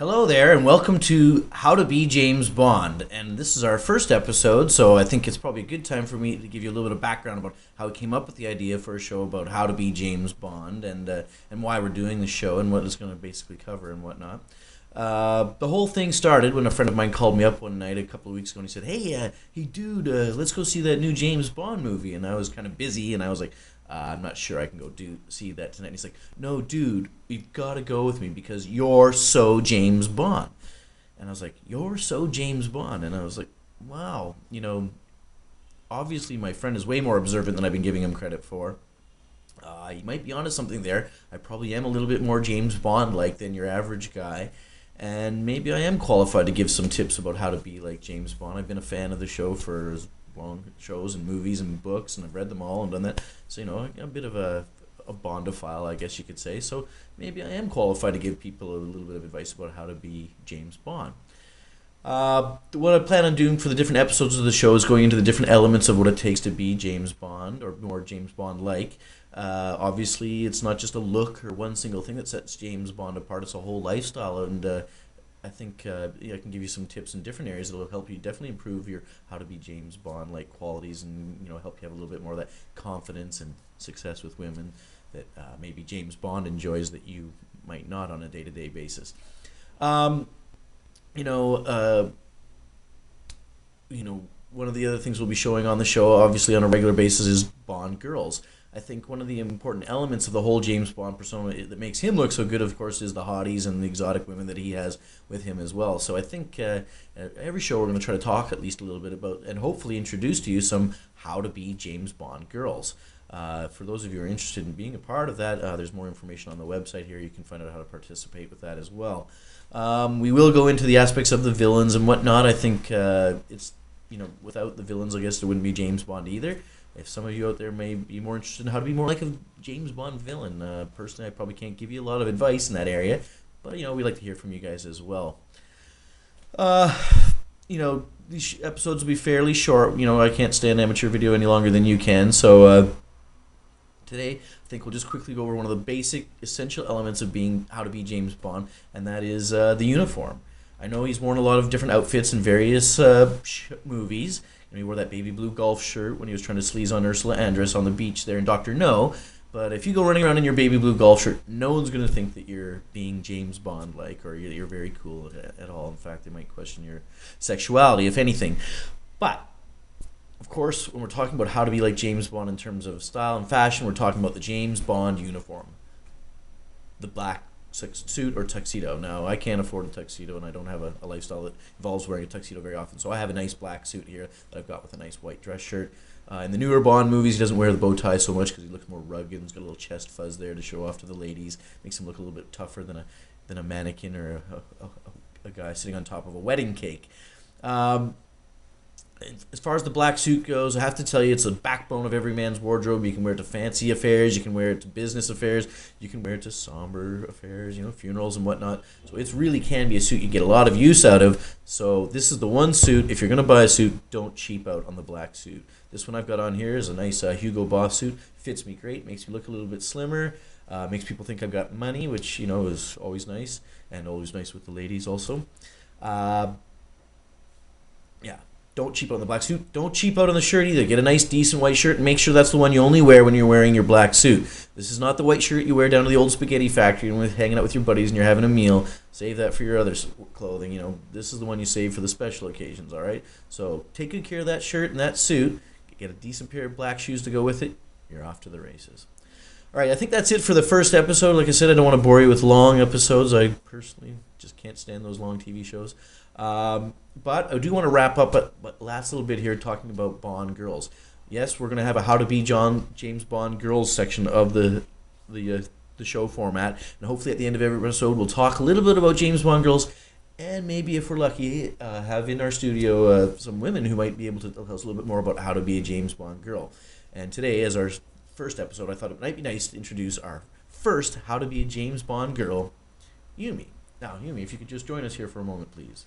Hello there, and welcome to How to Be James Bond. And this is our first episode, so I think it's probably a good time for me to give you a little bit of background about how we came up with the idea for a show about how to be James Bond and why we're doing the show and what it's going to basically cover and whatnot. The whole thing started when a friend of mine called me up one night a couple of weeks ago and he said, "Hey, dude, let's go see that new James Bond movie." And I was kind of busy, and I was like, I'm not sure I can go see that tonight. And he's like, "No, dude, you've got to go with me because you're so James Bond." And I was like, "You're so James Bond." And I was like, wow, obviously my friend is way more observant than I've been giving him credit for. He might be onto something there. I probably am a little bit more James Bond-like than your average guy. And maybe I am qualified to give some tips about how to be like James Bond. I've been a fan of the show for as long shows and movies and books, and I've read them all and done that. So, a bit of a Bondophile, I guess you could say. So maybe I am qualified to give people a little bit of advice about how to be James Bond. What I plan on doing for the different episodes of the show is going into the different elements of what it takes to be James Bond, or more James Bond-like. Obviously, it's not just a look or one single thing that sets James Bond apart. It's a whole lifestyle, and I think I can give you some tips in different areas that will help you definitely improve your how to be James Bond-like qualities, and help you have a little bit more of that confidence and success with women that maybe James Bond enjoys that you might not on a day-to-day basis. Um, you know, uh, One of the other things we'll be showing on the show, obviously on a regular basis, is Bond girls. I think one of the important elements of the whole James Bond persona that makes him look so good, of course, is the hotties and the exotic women that he has with him as well. So I think every show we're going to try to talk at least a little bit about and hopefully introduce to you some how to be James Bond girls. For those of you who are interested in being a part of that, there's more information on the website here. You can find out how to participate with that as well. We will go into the aspects of the villains and whatnot. I think without the villains, I guess there wouldn't be James Bond either. If some of you out there may be more interested in how to be more like a James Bond villain, personally, I probably can't give you a lot of advice in that area, but we like to hear from you guys as well. Uh, these episodes will be fairly short. I can't stand amateur video any longer than you can, so today I think we'll just quickly go over one of the basic, essential elements of being how to be James Bond, and that is the uniform. I know he's worn a lot of different outfits in various movies. He wore that baby blue golf shirt when he was trying to sleaze on Ursula Andress on the beach there in Doctor No. But if you go running around in your baby blue golf shirt, no one's going to think that you're being James Bond-like or you're very cool at all. In fact, they might question your sexuality, if anything. But, of course, when we're talking about how to be like James Bond in terms of style and fashion, we're talking about the James Bond uniform. The black suit or tuxedo. Now, I can't afford a tuxedo, and I don't have a lifestyle that involves wearing a tuxedo very often, so I have a nice black suit here that I've got with a nice white dress shirt. In the newer Bond movies, he doesn't wear the bow tie so much because he looks more rugged and he's got a little chest fuzz there to show off to the ladies. Makes him look a little bit tougher than a mannequin or a guy sitting on top of a wedding cake. As far as the black suit goes, I have to tell you, it's the backbone of every man's wardrobe. You can wear it to fancy affairs, you can wear it to business affairs, you can wear it to somber affairs, funerals and whatnot. So it really can be a suit you get a lot of use out of. So this is the one suit, if you're going to buy a suit, don't cheap out on the black suit. This one I've got on here is a nice Hugo Boss suit. Fits me great, makes me look a little bit slimmer, makes people think I've got money, which, is always nice, and always nice with the ladies also. Yeah. Don't cheap out on the black suit. Don't cheap out on the shirt either. Get a nice, decent white shirt and make sure that's the one you only wear when you're wearing your black suit. This is not the white shirt you wear down to the old spaghetti factory and hanging out with your buddies and you're having a meal. Save that for your other clothing. This is the one you save for the special occasions, all right? So take good care of that shirt and that suit. Get a decent pair of black shoes to go with it. You're off to the races. All right, I think that's it for the first episode. Like I said, I don't want to bore you with long episodes. I personally just can't stand those long TV shows. But I do want to wrap up but last little bit here talking about Bond girls. Yes, we're going to have a How to Be James Bond girls section of the show format, and hopefully at the end of every episode we'll talk a little bit about James Bond girls, and maybe if we're lucky, have in our studio some women who might be able to tell us a little bit more about how to be a James Bond girl. And today, as our first episode, I thought it might be nice to introduce our first How to Be a James Bond girl, Yumi. Now, Yumi, if you could just join us here for a moment, please.